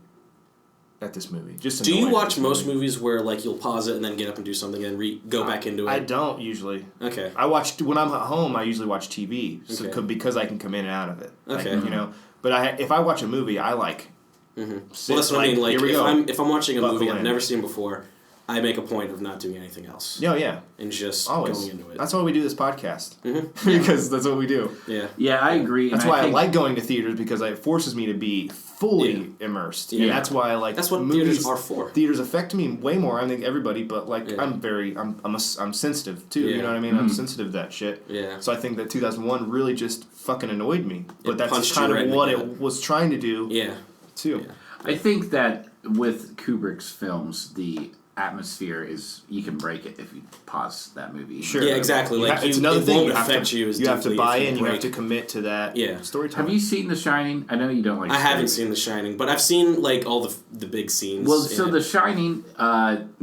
at this movie. Do you watch most movies where like you'll pause it and then get up and do something and go back into it? I don't usually. Okay. When I'm at home, I usually watch TV because I can come in and out of it. Okay. Like, you know, but if I watch a movie, I like. Well, that's what I mean. Like if I'm watching a movie I've never seen before, I make a point of not doing anything else. Yeah. And just always going into it. That's why we do this podcast. Because that's what we do. Yeah. Yeah, I agree. That's why I like going to theaters, because it forces me to be fully immersed. Yeah. And that's why I like. That's what movies are for. Theaters affect me way more. I think everybody, but like I'm sensitive too. You know what I mean? I'm sensitive to that shit. Yeah. So I think that 2001 really just fucking annoyed me. But that's kind of what it was trying to do. Yeah. Too. Yeah. I think that with Kubrick's films, the atmosphere is you can break it if you pause that movie. Sure. Yeah, exactly. It's another thing. You have to buy in. You have to commit to that. Storytelling. Have you seen The Shining? I know you don't like. I haven't seen The Shining, but I've seen like all the big scenes. Well, so The Shining.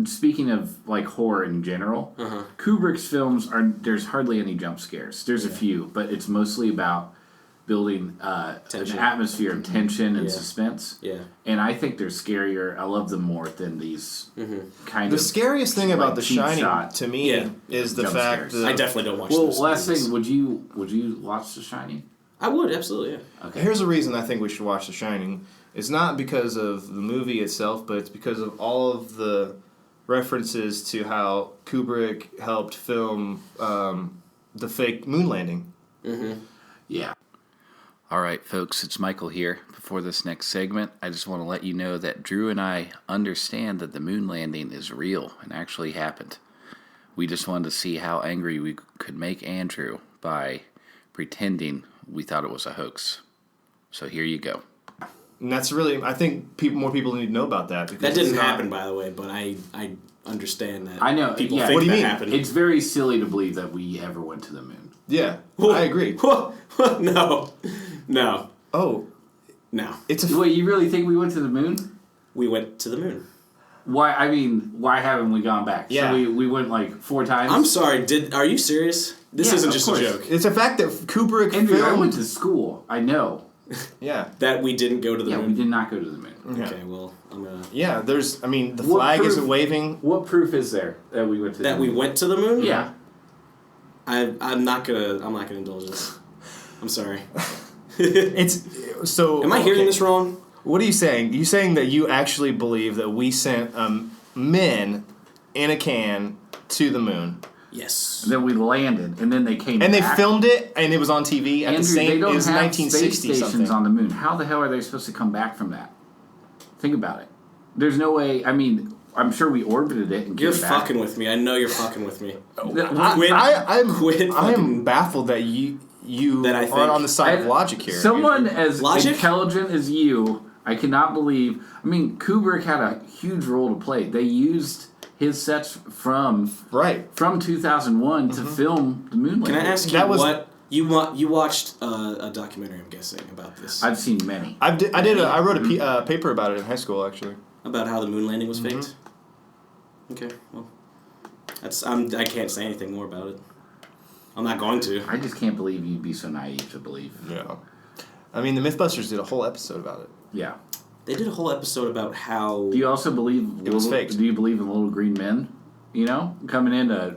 Speaking of like horror in general, Kubrick's films there's hardly any jump scares. There's a few, but it's mostly about building an atmosphere of tension and suspense. Yeah. And I think they're scarier. I love them more than these kind of... The scariest thing about The Shining to me is the fact that... I definitely don't watch those last movies. Thing, would you watch The Shining? I would, absolutely, yeah. Okay. Here's a reason I think we should watch The Shining. It's not because of the movie itself, but it's because of all of the references to how Kubrick helped film the fake moon landing. Yeah. All right, folks, it's Michael here. Before this next segment, I just want to let you know that Drew and I understand that the moon landing is real and actually happened. We just wanted to see how angry we could make Andrew by pretending we thought it was a hoax. So here you go. And that's really, I think more people need to know about that. That didn't happen, by the way, but I understand that. I know. People yeah. think what do you that mean? happened. It's very silly to believe that we ever went to the moon. Yeah, I agree. No. Oh. No. Wait, you really think we went to the moon? We went to the moon. Why? I mean, why haven't we gone back? Yeah. So we went like 4 times? I'm sorry, are you serious? This isn't just a joke. It's a fact that Kubrick Andrew, filmed... I went to school. I know. Yeah. That we didn't go to the moon? Yeah, we did not go to the moon. Okay, well, I'm gonna... Yeah, the flag isn't waving. What proof is there that we went to the moon? That we went to the moon? Yeah. I'm not gonna indulge this. I'm sorry. It's so. Am I hearing this wrong? What are you saying? You saying that you actually believe that we sent men in a can to the moon? Yes. And then we landed, and then they came and back. They filmed it, and it was on TV at Andrew, the same. They don't it was have 1960 space stations something. on the moon. How the hell are they supposed to come back from that? Think about it. There's no way. I mean, I'm sure we orbited it and You're came back. fucking with me. I know you're fucking with me. I'm baffled that you that I think, aren't on the side of logic here. Someone as logic? intelligent as you, I cannot believe. I mean, Kubrick had a huge role to play. They used his sets from 2001 to film the moon landing. Can I ask you what you watched a documentary? I'm guessing about this. I've seen many. I wrote a paper about it in high school actually. About how the moon landing was faked. Okay, well, I can't say anything more about it. I'm not going to. I just can't believe you'd be so naive to believe. Yeah. I mean, the Mythbusters did a whole episode about it. Yeah. They did a whole episode about how... Do you also believe... It was faked. Do you believe in little green men? You know? Coming in to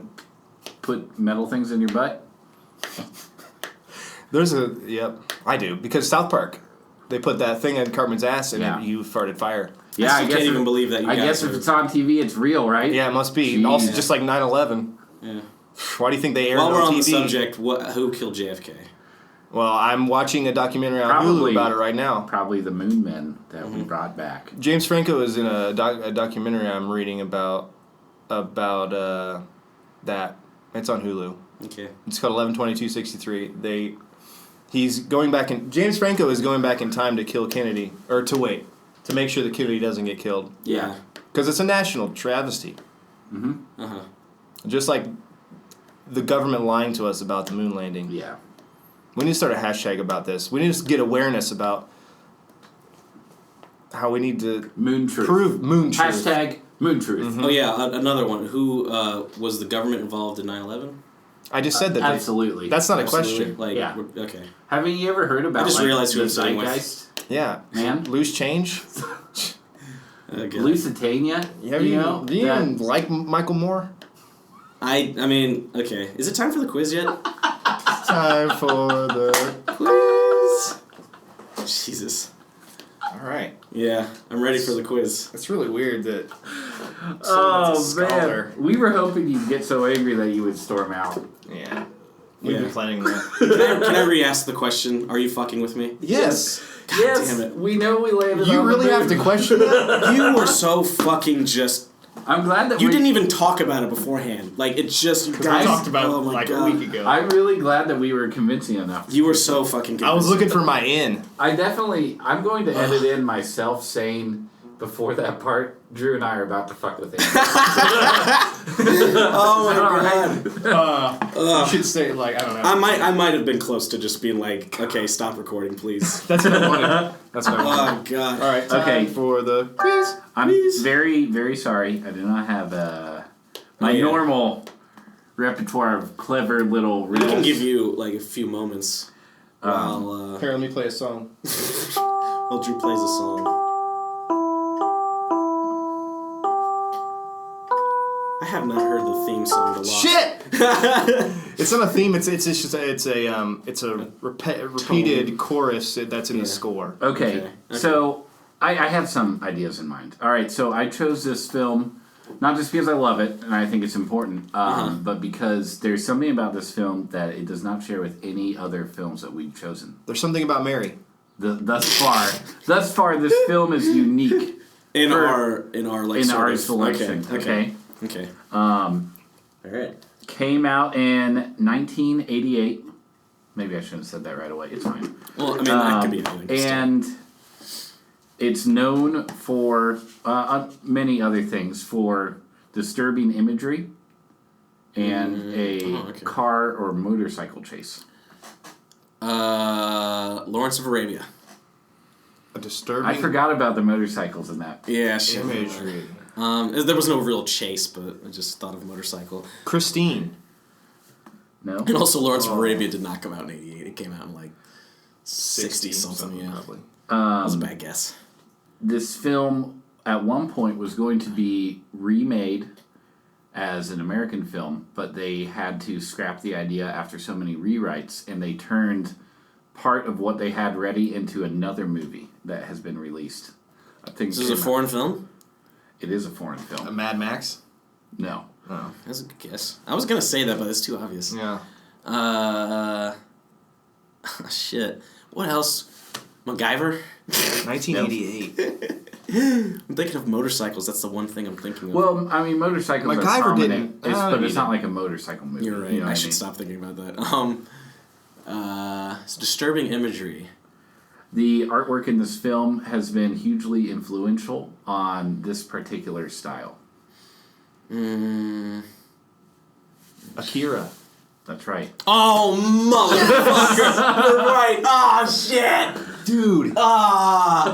put metal things in your butt? Yep, I do. Because South Park, they put that thing in Cartman's ass and you farted fire. Yeah, I can't even believe that you guys guess if it's on TV, it's real, right? Yeah, it must be. Jeez. Also, just like 9/11. Yeah. Why do you think they aired While it we're on on TV? the subject, who killed JFK? Well, I'm watching a documentary on Hulu about it right now. Probably the Moon Men that we brought back. James Franco is in a documentary I'm reading about that. It's on Hulu. Okay. It's called 11/22/63. He's going back in. James Franco is going back in time to kill Kennedy, or to make sure that Kennedy doesn't get killed. Yeah. Because it's a national travesty. Mm-hmm. Uh-huh. Just like the government lying to us about the moon landing. Yeah. We need to start a hashtag about this. We need to get awareness about how we need to prove moon truth. Hashtag moon truth. Mm-hmm. Oh yeah, another one. Who was the government involved in 9/11? I just said that. Absolutely. That's not a question. Okay. Haven't you ever heard about? I just realized who I'm saying with. Yeah, man. Loose change. Lusitania. Do you even like Michael Moore? I mean, okay. Is it time for the quiz yet? It's time for the quiz. Jesus. All right. Yeah, I'm ready for the quiz. It's really weird that. Man, we were hoping you'd get so angry that you would storm out. Yeah. We've been planning that. Can I re-ask the question? Are you fucking with me? Yes. God damn it. We know we landed You on really the moon. have to question that? You were so fucking just... I'm glad that you didn't even talk about it beforehand. Like, it's just... You guys talked about it like God. a week ago. I'm really glad that we were convincing enough. You were so fucking convincing. I was looking for my in. I'm going to edit in myself saying before that part, Drew and I are about to fuck with it. Oh my god. You should say, like, I don't know. I might have been close to just being like, okay, stop recording, please. That's what I wanted. That's what I wanted. Oh god. All right, time for the quiz. I'm very, very sorry. I do not have my normal repertoire of clever little riddles. I can give you like a few moments while Here, let me play a song. while Drew plays a song. I have not heard the theme song a lot. Shit! It's not a theme. It's a repeated chorus that's in the score. Okay. So I have some ideas in mind. All right, so I chose this film Not just because I love it and I think it's important, but because there's something about this film that it does not share with any other films that we've chosen. There's something about Mary. Thus far, this film is unique in our selection. Okay. All right. Came out in 1988. Maybe I shouldn't have said that right away. It's fine. Well, I mean, that could be anything. And it's known for many other things, for disturbing imagery and a car or motorcycle chase. Lawrence of Arabia. A disturbing... I forgot about the motorcycles in that. Yeah, shit. Imagery. There was no real chase, but I just thought of motorcycle. Christine. No? And also Lawrence of Arabia did not come out in 88. It came out in like 60-something, yeah. Probably. That was a bad guess. This film, at one point, was going to be remade as an American film, but they had to scrap the idea after so many rewrites, and they turned part of what they had ready into another movie that has been released. I think this is a foreign film? It is a foreign film. A Mad Max? No. Oh. That's a good guess. I was going to say that, but it's too obvious. Yeah. Shit. What else? MacGyver? 1988. I'm thinking of motorcycles. That's the one thing I'm thinking of. Well, I mean, motorcycles MacGyver are prominent, didn't. but it's not like a motorcycle movie. You're right. You know I what should mean? stop thinking about that. It's disturbing imagery. The artwork in this film has been hugely influential on this particular style. Akira. That's right. Oh, motherfucker! You're right. Oh, shit! Dude. I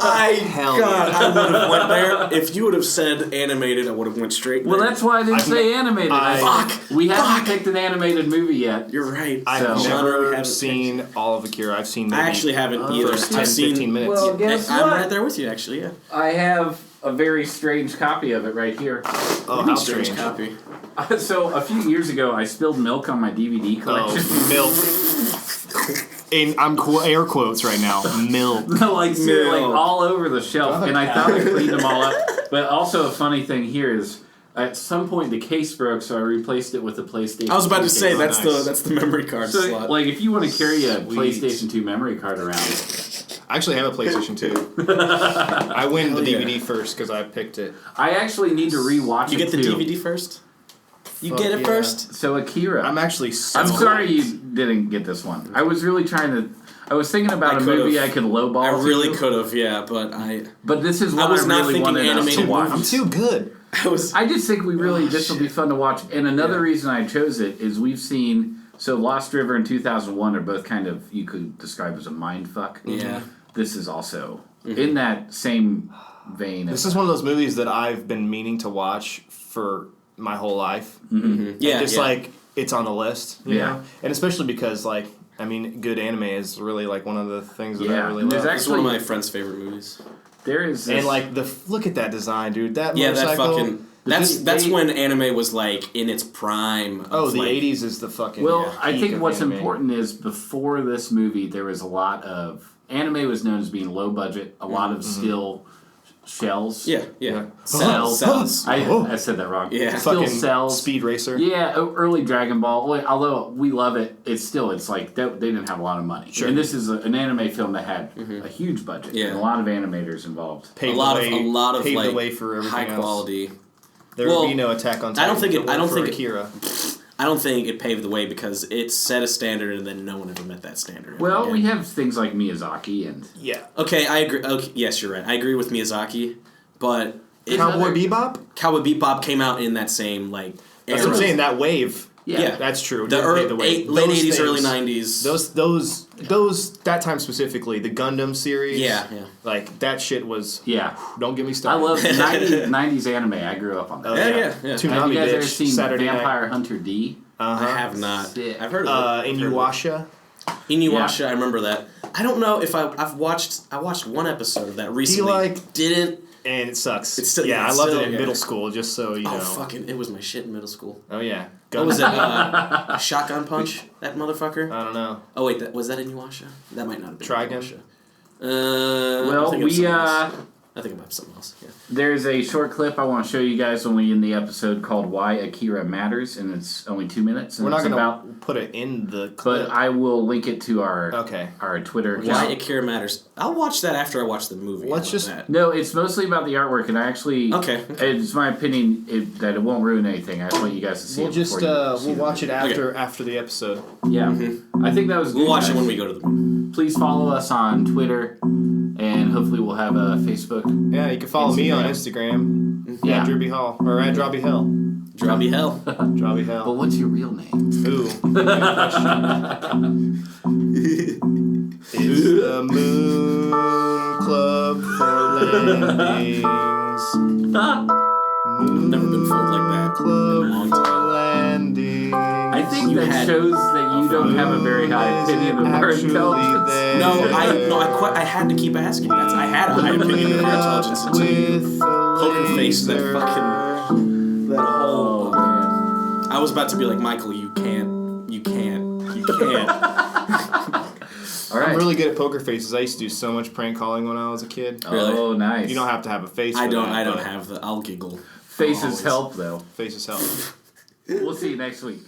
would have went there. there. If you would have said animated, I would have went straight Well, there. that's why I didn't say animated. We haven't picked an animated movie yet. You're right. I've So- never seen all of Akira. I've seen maybe I actually haven't either. first 10, I've seen 15 minutes. Well, guess I'm what? right there with you, actually, yeah. I have a very strange copy of it right here. Oh, how strange. copy. So, a few years ago, I spilled milk on my DVD collection. Oh, milk. I'm air quotes right now. Milk. like all over the shelf, and I thought I cleaned them all up. But also a funny thing here is, at some point the case broke, so I replaced it with a PlayStation. I was about to say case. that's the memory card So, slot. like, if you want to carry a Sweet. PlayStation 2 memory card around, I actually have a PlayStation 2. I win the DVD first because I picked it. I actually need to rewatch You it get the too. DVD first? You Fuck get it yeah. first? So Akira. I'm actually so I'm sorry you didn't get this one. I was really trying to. I was thinking about a movie I could lowball. I really to, could have, yeah, but But this is what I, was not really thinking wanted us to animated watch. I'm too good. I just think we really this will be fun to watch. And another reason I chose it is we've seen Lost River and 2001 are both kind of you could describe as a mind fuck. Yeah. This is also in that same vein. This is one of those movies that I've been meaning to watch for my whole life. Mm-hmm. Yeah, just like it's on the list, you know? And especially because like I mean, good anime is really like one of the things that I really love. It's one of my friend's favorite movies. There is this, and like look at that design, dude. That motorcycle. motorcycle. That's when anime was like in its prime. Oh, the 80s is the fucking. Well, I think what's anime. important is before this movie, there was a lot of anime was known as being low budget. A lot of still shells. Yeah. Cells. I said that wrong. Yeah. Still fucking cells. Speed Racer. Yeah, early Dragon Ball. Although we love it, it's like they didn't have a lot of money. Sure. And this is an anime film that had a huge budget. Yeah. And a lot of animators involved. A lot of paved like the way for high else. quality. There would be no Attack on Titan. I don't think Akira. I don't think it paved the way because it set a standard and then no one ever met that standard. Well, we have things like Miyazaki and Okay, I agree. Okay, yes, you're right. I agree with Miyazaki, but Cowboy Bebop. Cowboy Bebop came out in that same like. That's era. what I'm saying. That wave. Yeah, that's true. The late '80s, early '90s. Those that time specifically, the Gundam series. Yeah. Like that shit was. Yeah. Don't get me started. I love 90s anime. I grew up on that. Oh, yeah. Toonami, Have you guys ever bitch. seen Saturday Vampire Night. Hunter D? I have not. Sick. I've heard of it. Inuyasha. Inuyasha, I remember that. I don't know if I watched one episode of that recently. Didn't. And it sucks. It's still, I loved it in middle school, just so you know. Oh, fucking, it was my shit in middle school. Oh, yeah. What was it? Shotgun Punch? That motherfucker? I don't know. Oh, wait, was that Inuyasha? That might not have been Trigun? Inuyasha. Well, I think about something else. Yeah. There's a short clip I want to show you guys only in the episode called "Why Akira Matters," and it's only 2 minutes. And we're not going to put it in the clip. But I will link it to our Twitter account. Why Akira Matters. I'll watch that after I watch the movie. Let's just no. It's mostly about the artwork, and I actually it's my opinion that it won't ruin anything. I just want you guys to see it. We'll watch it after the episode. Yeah, I think that was good. We'll watch it when we go to the movie. Please follow us on Twitter, and hopefully we'll have a Facebook. Yeah, you can follow me on Instagram. Yeah, at Drewby Hall or at Drawby Hill. Drawby Hell. Drawby Hell. But what's your real name? Ooh. It's the Moon Club for Landings. Never been fooled like that in a long time. Landings. I think that shows that you don't have a very high opinion of our intelligence. I had to keep asking. I had a high opinion of our intelligence until Poker Face, that whole man. I was about to be like, Michael, you can't. All right. I'm really good at poker faces. I used to do so much prank calling when I was a kid. Really? Oh, nice. You don't have to have a face. I don't have the. I'll giggle. Faces help, though. Faces help. We'll see you next week.